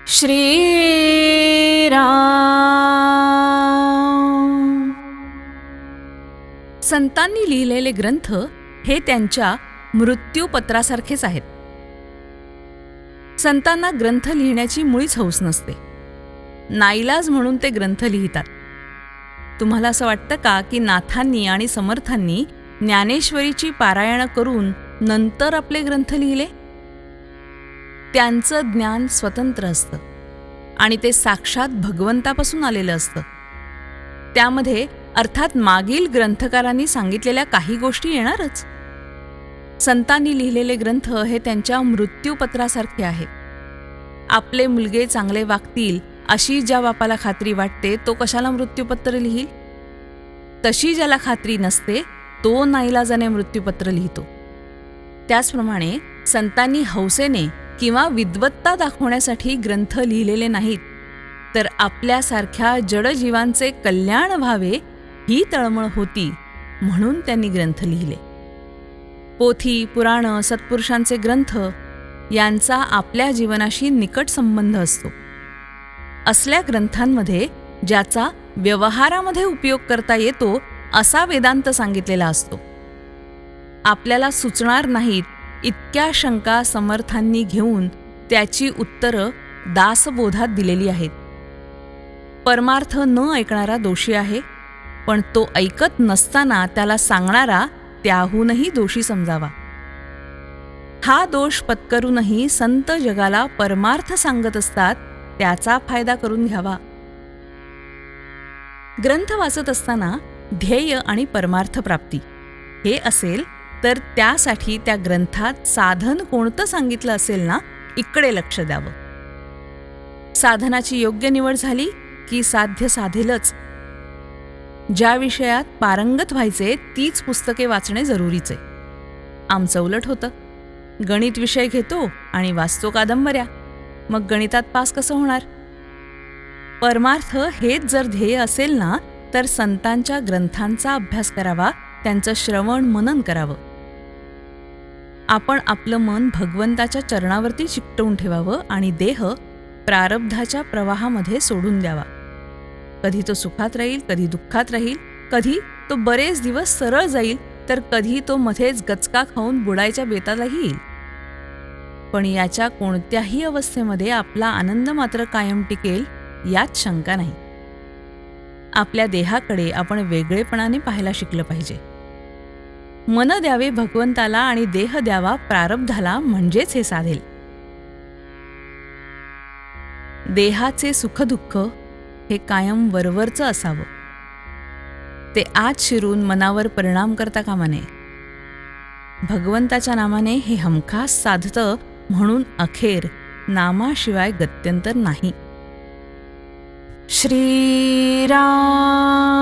श्रीराम. संतांनी लिहिलेले ग्रंथ हे त्यांच्या मृत्यूपत्रासारखेच आहेत. संतांना ग्रंथ लिहिण्याची मुळीच हौस नसते. नाईलाज म्हणून ते ग्रंथ लिहितात. तुम्हाला असं वाटतं का की नाथांनी आणि समर्थांनी ज्ञानेश्वरीची पारायणं करून नंतर आपले ग्रंथ लिहिले? त्यांचं ज्ञान स्वतंत्र असतं आणि ते साक्षात भगवंतापासून आलेलं असतं. त्यामध्ये अर्थात मागील ग्रंथकारांनी सांगितलेल्या काही गोष्टी येणारच. संतांनी लिहिलेले ग्रंथ हे त्यांच्या मृत्यूपत्रासारखे आहे. आपले मुलगे चांगले वागतील अशी ज्या बापाला खात्री वाटते तो कशाला मृत्यूपत्र लिहील? तशी ज्याला खात्री नसते तो नाईलाजाने मृत्यूपत्र लिहितो. त्याचप्रमाणे संतांनी हौसेने किंवा विद्वत्ता दाखवण्यासाठी ग्रंथ लिहिलेले नाहीत, तर आपल्यासारख्या जडजीवांचे कल्याण व्हावे ही तळमळ होती म्हणून त्यांनी ग्रंथ लिहिले. पोथी, पुराणं, सत्पुरुषांचे ग्रंथ यांचा आपल्या जीवनाशी निकट संबंध असतो. असल्या ग्रंथांमध्ये ज्याचा व्यवहारामध्ये उपयोग करता येतो असा वेदांत सांगितलेला असतो. आपल्याला सुचणार नाहीत इतक्या शंका समर्थांनी घेऊन त्याची उत्तरं दासबोधात दिलेली आहेत. परमार्थ न ऐकणारा दोषी आहे, पण तो ऐकत नसताना त्याला सांगणारा त्याहूनही दोषी समजावा. हा दोष पत्करूनही संत जगाला परमार्थ सांगत असतात, त्याचा फायदा करून घ्यावा. ग्रंथ वाचत असताना ध्येय आणि परमार्थ प्राप्ती हे असेल तर त्यासाठी त्या ग्रंथात साधन कोणतं सांगितलं असेल ना, इकडे लक्ष द्यावं. साधनाची योग्य निवड झाली की साध्य साधेलच. ज्या विषयात पारंगत व्हायचे तीच पुस्तके वाचणे जरुरीचे. आमचं उलट होतं. गणित विषय घेतो आणि वाचतो कादंबऱ्या, मग गणितात पास कसं होणार? परमार्थ हेच जर ध्येय असेल ना, तर संतांच्या ग्रंथांचा अभ्यास करावा, त्यांचं श्रवण मनन करावं. आपण आपलं मन भगवंताच्या चरणावरती चिकटवून ठेवावं आणि देह प्रारब्धाच्या प्रवाहामध्ये सोडून द्यावा. कधी तो सुखात राहील, कधी दुःखात राहील, कधी तो बरेच दिवस सरळ जाईल, तर कधी तो मध्येच गचका खाऊन बुडायच्या बेतालाही येईल. पण याच्या कोणत्याही अवस्थेमध्ये आपला आनंद मात्र कायम टिकेल यात शंका नाही. आपल्या देहाकडे आपण वेगळेपणाने पाहायला शिकलं पाहिजे. मन द्यावे भगवंताला आणि देह द्यावा प्रारब्धाला, म्हणजेच हे साधेल. देहाचे सुखदुःख हे कायम वरवरचं असावं. ते आत शिरून मनावर परिणाम करता कामा नये. भगवंताच्या नामाने हे हमखास साधतं, म्हणून अखेर नामाशिवाय गत्यंतर नाही. श्रीराम.